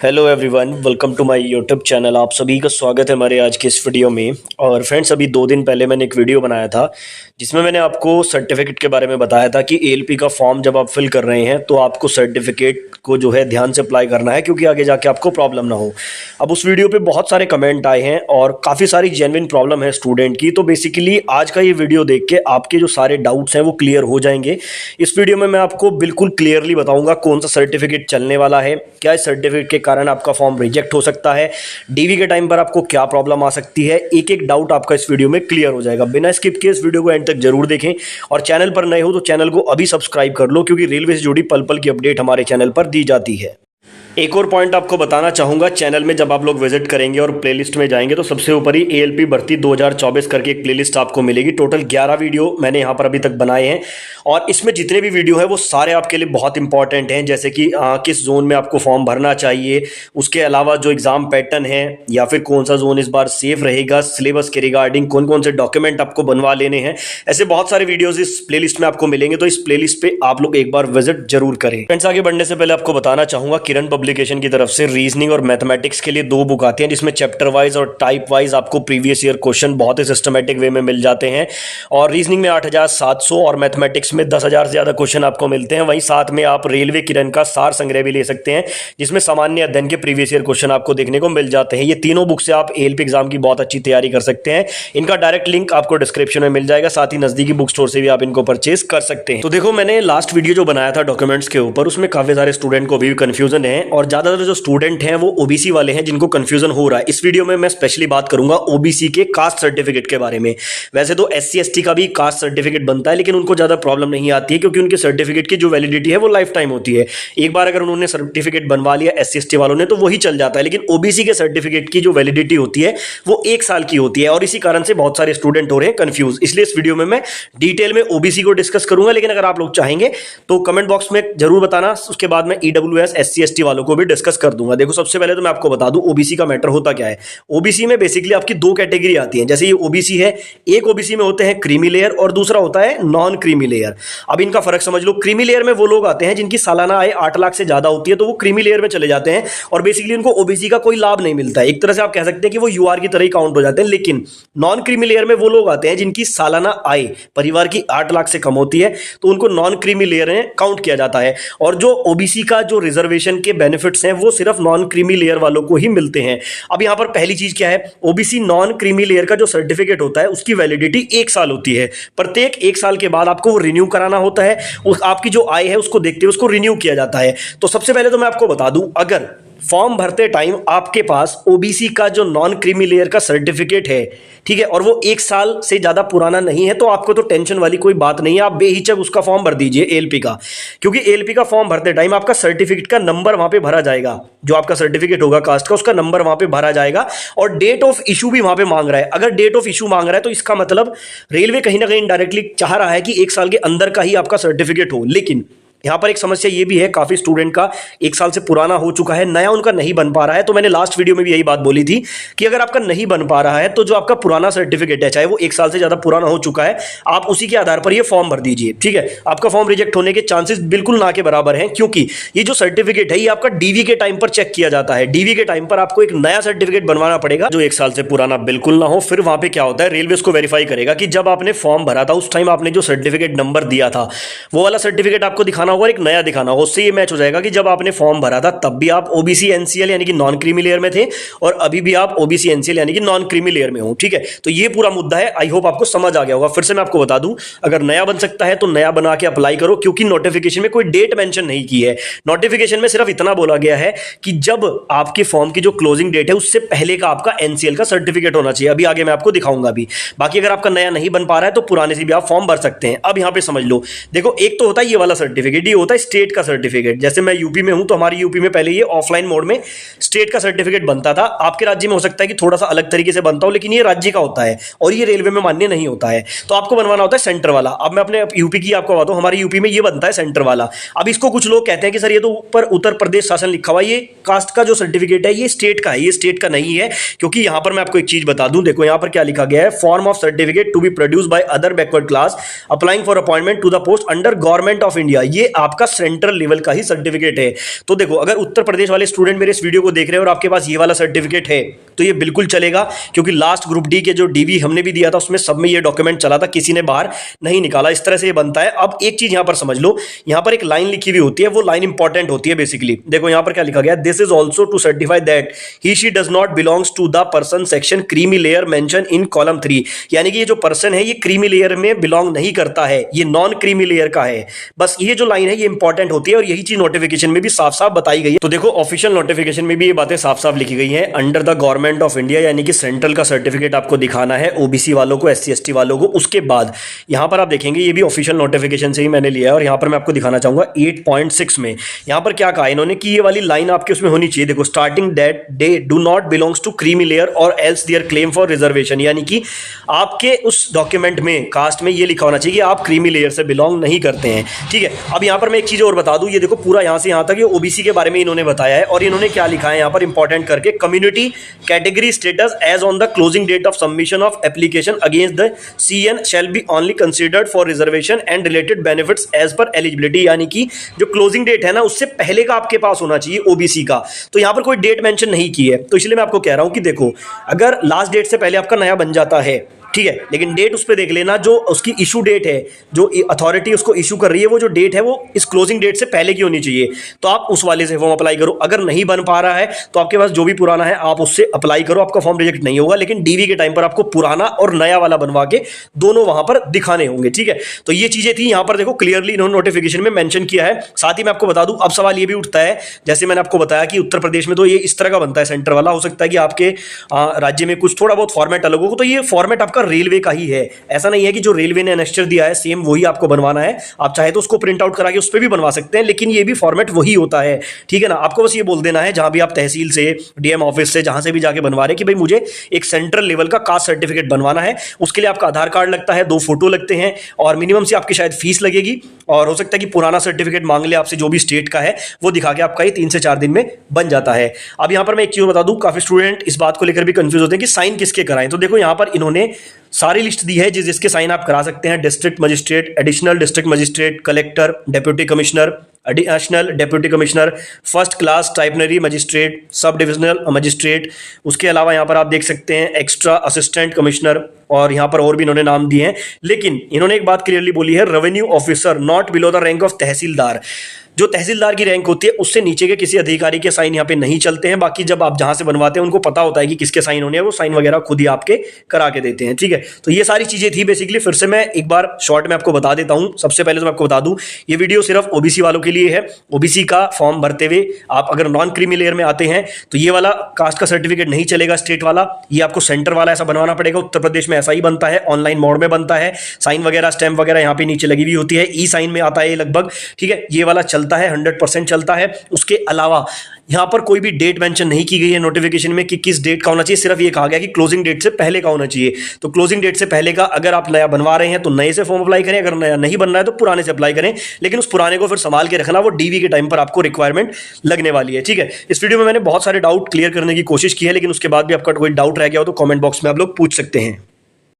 Hello everyone, welcome to my YouTube channel. आप सभी का स्वागत है हमारे आज के इस वीडियो में। और फ्रेंड्स, अभी 2 दिन पहले मैंने एक वीडियो बनाया था जिसमें मैंने आपको सर्टिफिकेट के बारे में बताया था कि एएलपी का फॉर्म जब आप फिल कर रहे हैं तो आपको सर्टिफिकेट को जो है ध्यान से अप्लाई करना है, क्योंकि आगे जाके आपको प्रॉब्लम ना हो। अब उस वीडियो पे बहुत सारे कमेंट आए हैं और काफ़ी सारी जेन्युइन प्रॉब्लम है स्टूडेंट की। तो बेसिकली आज का ये वीडियो देख के आपके जो सारे डाउट्स हैं वो क्लियर हो जाएंगे। इस वीडियो में मैं आपको बिल्कुल क्लियरली बताऊंगा कौन सा सर्टिफिकेट चलने वाला है, क्या इस सर्टिफिकेट के कारण आपका फॉर्म रिजेक्ट हो सकता है, डीवी के टाइम पर आपको क्या प्रॉब्लम आ सकती है। एक एक डाउट आपका इस वीडियो में क्लियर हो जाएगा। बिना स्किप के इस वीडियो को एंड तक जरूर देखें और चैनल पर नए हो तो चैनल को अभी सब्सक्राइब कर लो, क्योंकि रेलवे से जुड़ी पल पल की अपडेट हमारे चैनल पर दी जाती है। एक और पॉइंट आपको बताना चाहूँगा, चैनल में जब आप लोग विजिट करेंगे और प्लेलिस्ट में जाएंगे तो सबसे ऊपर ही एएलपी भर्ती 2024 करके एक प्लेलिस्ट आपको मिलेगी। टोटल 11 वीडियो मैंने यहाँ पर अभी तक बनाए हैं और इसमें जितने भी वीडियो हैं वो सारे आपके लिए बहुत इंपॉर्टेंट हैं, जैसे कि किस जोन में आपको फॉर्म भरना चाहिए, उसके अलावा जो एग्ज़ाम पैटर्न है या फिर कौन सा जोन इस बार सेफ रहेगा, सिलेबस के रिगार्डिंग कौन कौन से डॉक्यूमेंट आपको बनवा लेने हैं। ऐसे बहुत सारे वीडियोज़ इस प्लेलिस्ट में आपको मिलेंगे, तो इस प्लेलिस्ट पे आप लोग एक बार विजिट जरूर करें। फ्रेंड्स, आगे बढ़ने से पहले आपको बताना चाहूँगा, किरण पब्लिकेशन की तरफ से रीजनिंग और मैथमेटिक्स के लिए 2 बुक आती हैं, जिसमें चैप्टर वाइज और टाइप वाइज आपको प्रीवियस ईयर क्वेश्चन बहुत ही सिस्टमेटिक वे में मिल जाते हैं। और रीजनिंग में 8700 और मैथमेटिक्स में 10,000 से ज़्यादा क्वेश्चन आपको मिलते हैं। वहीं साथ में आप रेलवे किरण का सार संग्रह भी ले सकते हैं, जिसमें सामान्य अध्ययन के प्रीवियस ईयर क्वेश्चन आपको देखने को मिल जाते हैं। ये तीनों बुक से आप एएलपी एग्जाम की बहुत अच्छी तैयारी कर सकते हैं। इनका डायरेक्ट लिंक आपको डिस्क्रिप्शन में मिल जाएगा, साथ ही नजदीकी बुक स्टोर से भी आप इनको परचेज कर सकते हैं। तो देखो, मैंने लास्ट वीडियो जो बनाया था डॉक्यूमेंट्स के ऊपर, उसमें काफी सारे स्टूडेंट को अभी भी कंफ्यूजन है और ज्यादातर जो स्टूडेंट हैं वो ओबीसी वाले हैं जिनको कंफ्यूजन हो रहा है। इस वीडियो में मैं स्पेशली बात करूंगा ओबीसी के कास्ट सर्टिफिकेट के बारे में। वैसे तो एससी एसटी का भी कास्ट सर्टिफिकेट बनता है, लेकिन उनको ज्यादा प्रॉब्लम नहीं आती है, क्योंकि उनके सर्टिफिकेट की जो वैलिडिटी है वो लाइफ टाइम होती है। एक बार अगर उन्होंने सर्टिफिकेट बनवा लिया एससी एसटी वालों ने तो वही चल जाता है, लेकिन ओबीसी के सर्टिफिकेट की जो वैलिडिटी होती है वो 1 साल की होती है। और इसी कारण से बहुत सारे स्टूडेंट हो रहे हैं कंफ्यूज। इसलिए इस वीडियो में मैं डिटेल में ओबीसी को डिस्कस करूंगा, लेकिन अगर आप लोग चाहेंगे तो कमेंट बॉक्स में जरूर बताना, उसके बाद मैं ईडब्ल्यूएस एससी एसटी वालों को भी डिस्कस कर दूंगा। देखो, सबसे पहले तो मैं आपको बता दूं ओबीसी का मैटर होता क्या है। ओबीसी में बेसिकली आपकी 2 कैटेगरी आती हैं। जैसे ये ओबीसी है, एक ओबीसी में होते हैं क्रीमी लेयर और दूसरा होता है नॉन क्रीमी लेयर। अब इनका फर्क समझ लो। क्रीमी लेयर में वो लोग आते हैं जिनकी सालाना आय 8 लाख से ज्यादा होती है, तो वो क्रीमी लेयर में चले जाते हैं और बेसिकली उनको ओबीसी का कोई लाभ नहीं मिलता है। एक तरह से आप कह सकते हैं कि वो यूआर की तरह ही काउंट हो जाते हैं। लेकिन नॉन क्रीमी लेयर में वो लोग आते हैं जिनकी सालाना आय परिवार की 8 लाख से कम होती है, तो उनको नॉन क्रीमी लेयर में काउंट किया जाता है। और जो ओबीसी का जो रिजर्वेशन के बेनिफिट्स हैं वो सिर्फ नॉन क्रीमी लेयर वालों को ही मिलते हैं। अब यहां पर पहली चीज क्या है, ओबीसी नॉन क्रीमी लेयर का जो सर्टिफिकेट होता है उसकी वैलिडिटी 1 साल होती है। प्रत्येक 1 साल के बाद आपको वो रिन्यू कराना होता है। उस आपकी जो आय है उसको देखते हुए उसको रिन्यू किया जाता है। तो सबसे पहले तो मैं आपको बता दूं, अगर फॉर्म भरते टाइम आपके पास ओबीसी का जो नॉन क्रीमी लेयर का सर्टिफिकेट है, ठीक है, और वो 1 साल से ज्यादा पुराना नहीं है, तो आपको तो टेंशन वाली कोई बात नहीं है। आप बेहिचक उसका फॉर्म भर दीजिए एएलपी का, क्योंकि एएलपी का फॉर्म भरते टाइम आपका सर्टिफिकेट का नंबर वहां पे भरा जाएगा। जो आपका सर्टिफिकेट होगा कास्ट का, उसका नंबर वहां पे भरा जाएगा और डेट ऑफ इशू भी वहां पे मांग रहा है। अगर डेट ऑफ इशू मांग रहा है तो इसका मतलब रेलवे कहीं ना कहीं डायरेक्टली चाह रहा है कि 1 साल के अंदर का ही आपका सर्टिफिकेट हो। लेकिन यहां पर एक समस्या यह भी है, काफी स्टूडेंट का 1 साल से पुराना हो चुका है, नया उनका नहीं बन पा रहा है। तो मैंने लास्ट वीडियो में भी यही बात बोली थी कि अगर आपका नहीं बन पा रहा है तो जो आपका पुराना सर्टिफिकेट है, चाहे वो 1 साल से ज्यादा पुराना हो चुका है, आप उसी के आधार पर ये फॉर्म भर दीजिए। ठीक है, आपका फॉर्म रिजेक्ट होने के चांसेस बिल्कुल ना के बराबर हैं, क्योंकि ये जो सर्टिफिकेट है ये आपका डीवी के टाइम पर चेक किया जाता है। डीवी के टाइम पर आपको एक नया सर्टिफिकेट बनवाना पड़ेगा जो 1 साल से पुराना बिल्कुल ना हो। फिर वहां पे क्या होता है, रेलवे उसको वेरीफाई करेगा कि जब आपने फॉर्म भरा था उस टाइम आपने जो सर्टिफिकेट नंबर दिया था वो वाला सर्टिफिकेट आपको दिखाना होगा, एक नया दिखाना। उससे ये मैच हो जाएगा कि जब आपने फॉर्म भरा था तब भी आप ओबीसी एनसीएल यानी कि नॉन क्रीमी लेयर में थे और अभी भी आप ओबीसी एनसीएल यानी कि नॉन क्रीमी लेयर में हो। ठीक है, तो ये पूरा मुद्दा है। आई होप आपको समझ आ गया होगा। फिर से मैं आपको बता दूं, अगर नया बन सकता है तो नया बना के अप्लाई करो, क्योंकि नोटिफिकेशन में कोई डेट मेंशन नहीं की है। नोटिफिकेशन में सिर्फ इतना बोला गया है कि जब आपके फॉर्म की जो क्लोजिंग डेट है उससे पहले का आपका एनसीएल का सर्टिफिकेट होना चाहिए। अभी आगे मैं आपको दिखाऊंगा भी। बाकी अगर आपका नया नहीं बन पा रहा है तो पुराने से भी आप फॉर्म भर सकते हैं। अब यहां पे समझ लो, देखो, एक तो होता है ये वाला सर्टिफिकेट, ये होता है स्टेट का सर्टिफिकेट। जैसे मैं यूपी में हूं तो हमारी यूपी में पहले ये ऑफलाइन मोड में स्टेट का सर्टिफिकेट बनता था। आपके राज्य में हो सकता है कि थोड़ा सा अलग तरीके से बनता हो, लेकिन ये राज्य का होता है और ये रेलवे में मान्य नहीं होता है। तो आपको बनवाना होता है सेंटर वाला। अब मैं अपने यूपी की आपको बताता हूं, हमारी यूपी में ये बनता है सेंटर वाला। अब इसको कुछ लोग कहते हैं कि सर ये तो ऊपर उत्तर प्रदेश शासन लिखा हुआ है, ये कास्ट का जो सर्टिफिकेट है ये स्टेट का है। ये स्टेट का नहीं है, क्योंकि यहां पर मैं आपको एक चीज बता दूं, देखो यहां पर क्या लिखा गया है, form of certificate to be produce by other backward class applying for appointment to the post under government of India. ये ये आपका सेंट्रल लेवल का ही सर्टिफिकेट है। तो देखो, अगर उत्तर प्रदेश वाले स्टूडेंट मेरे इस वीडियो को देख रहे हैं और आपके पास ये वाला सर्टिफिकेट है तो ये बिल्कुल चलेगा, क्योंकि लास्ट ग्रुप डी के जो डीवी हमने भी दिया था उसमें सब में ये डॉक्यूमेंट चला था, किसी ने बाहर नहीं निकाला। इस तरह से ये बनता है। अब एक चीज यहां पर समझ लो, यहां पर एक लाइन लिखी हुई होती है, वो लाइन इंपॉर्टेंट होती है बेसिकली। देखो यहां पर क्या लिखा गया, this is also to certify that he she does not belongs to the person section creamy layer mention in column 3। यानी कि ये जो पर्सन है ये क्रीमी लेयर में बिलोंग नहीं करता है, ये नॉन क्रीमी लेयर का है। बस ये जो लाइन है ये इंपॉर्टेंट होती है और यही चीज नोटिफिकेशन में भी साफ साफ बताई गई है। तो देखो ऑफिशियल नोटिफिकेशन में भी ये बातें साफ साफ लिखी गई हैं, under the government of India, यानी कि सेंट्रल का सर्टिफिकेट आपको दिखाना है ओबीसी वालों को, एससी एसटी वालों को। उसके बाद यहां पर आप देखेंगे ये भी ऑफिशियल नोटिफिकेशन से ही मैंने लिया है और यहां पर मैं आपको दिखाना चाहूंगा 8.6 में यहां पर क्या कहा इन्होंने कि ये वाली लाइन आपके उसमें होनी चाहिए। देखो, starting that they do not belongs to creamy layer और else their claim for reservation, यानी कि आपके उस डॉक्यूमेंट में कास्ट में ये लिखा होना चाहिए कि आप क्रीमी लेयर से बिलोंग नहीं करते हैं। ठीक है, अब यहां पर मैं एक चीज और बता दूं, ये देखो पूरा यहां से यहां तक ये ओबीसी के बारे में इन्होंने बताया है और इन्होंने क्या लिखा है यहां पर इंपॉर्टेंट करके, community category status as on the closing date of submission of application against the CN shall be only considered for reservation and related benefits as per eligibility, यानी कि जो क्लोजिंग डेट है ना उससे पहले का आपके पास होना चाहिए ओबीसी का। तो यहां पर कोई डेट मेंशन नहीं की है, तो इसलिए मैं आपको कह रहा हूं कि देखो, अगर लास्ट डेट से पहले आपका नया बन जाता है, ठीक है, लेकिन डेट उस पर देख लेना जो उसकी इशू डेट है, जो अथॉरिटी उसको इशू कर रही है, वो जो डेट है वो इस क्लोजिंग डेट से पहले की होनी चाहिए। तो आप उस वाले से फॉर्म अप्लाई करो। अगर नहीं बन पा रहा है तो आपके पास जो भी पुराना है आप उससे अप्लाई करो, आपका फॉर्म रिजेक्ट नहीं होगा। लेकिन डीवी के टाइम पर आपको पुराना और नया वाला बनवा के दोनों वहां पर दिखाने होंगे। ठीक है, तो ये चीजें थी यहां पर देखो क्लियरली इन्होंने नोटिफिकेशन में मेंशन किया है। साथ ही मैं आपको बता दूं, अब सवाल ये भी उठता है, जैसे मैंने आपको बताया कि उत्तर प्रदेश में तो ये इस तरह का बनता है सेंटर वाला, हो सकता है कि आपके राज्य में कुछ थोड़ा बहुत फॉर्मेट अलग हो, तो ये फॉर्मेट आपका रेलवे का ही है। ऐसा नहीं है कि जो रेलवे ने एनेक्स्चर दिया है सेम वही आपको बनवाना है, आप चाहे तो उसको प्रिंट आउट करा के उस पर भी बनवा सकते हैं, लेकिन ये भी फॉर्मेट वही होता है। ठीक है ना, आपको बस ये बोल देना है जहां भी आप तहसील से, डीएम ऑफिस से, जहां से भी जाके बनवा रहे कि भाई मुझे एक सेंट्रल लेवल का कास्ट सर्टिफिकेट बनवाना है। उसके लिए आपका आधार कार्ड लगता है, 2 फोटो लगते हैं और मिनिमम से आपकी शायद फीस लगेगी, और हो सकता है कि पुराना सर्टिफिकेट मांग ले आपसे जो भी स्टेट का है, वो दिखा के आपका ये 3 से 4 दिन में बन जाता है। अब यहां पर मैं एक चीज बता दूं, काफी स्टूडेंट इस बात को लेकर भी कंफ्यूज होते हैं कि साइन किसके कराएं। तो देखो यहां पर इन्होंने सारी लिस्ट दी है जिसके साइन आप करा सकते हैं। District magistrate, additional district magistrate, collector, deputy commissioner, additional deputy commissioner, first class stipendiary magistrate, sub divisional magistrate. उसके अलावा यहाँ पर आप देख सकते हैं एक्स्ट्रा असिस्टेंट कमिश्नर, और यहाँ पर और भी इन्होंने नाम दिए हैं। लेकिन इन्होंने एक बात क्लियरली बोली है, revenue officer not below the rank of tehsildar. जो तहसीलदार की रैंक होती है उससे नीचे के किसी अधिकारी के साइन यहाँ पे नहीं चलते हैं। बाकी जब आप जहां से बनवाते हैं उनको पता होता है कि किसके साइन होने हैं, वो साइन वगैरह खुद ही आपके करा के देते हैं। ठीक है, तो ये सारी चीजें थी बेसिकली। फिर से मैं एक बार शॉर्ट में आपको बता देता हूं। सबसे पहले तो मैं आपको बता दूं, ये वीडियो सिर्फ ओबीसी वालों के लिए है। ओबीसी का फॉर्म भरते हुए आप अगर नॉन क्रीमी लेयर में आते हैं तो ये वाला कास्ट का सर्टिफिकेट नहीं चलेगा, स्टेट वाला, ये आपको सेंटर वाला ऐसा बनवाना पड़ेगा। उत्तर प्रदेश में ऐसा ही बनता है, ऑनलाइन मोड में बनता है, साइन वगैरह स्टैम्प वगैरह यहाँ पे नीचे लगी हुई होती है, ई साइन में आता है ये लगभग। ठीक है, ये वाला चलता है, 100% चलता है। उसके अलावा यहां पर कोई भी डेट मेंशन नहीं की गई है नोटिफिकेशन में कि किस डेट का होना चाहिए, सिर्फ ये कहा गया कि क्लोजिंग डेट से पहले का होना चाहिए। तो क्लोजिंग डेट से पहले का, अगर आप नया बनवा रहे हैं तो नए से फॉर्म अप्लाई करें, अगर नया नहीं बन रहा है तो पुराने से अप्लाई करें, लेकिन उस पुराने को फिर संभाल के रखना, वो डीवी के टाइम पर आपको रिक्वायरमेंट लगने वाली है। ठीक है, इस वीडियो में मैंने बहुत सारे डाउट क्लियर करने की कोशिश की है, लेकिन उसके बाद भी आपका कोई डाउट रह गया हो तो कमेंट बॉक्स में आप लोग पूछ सकते हैं।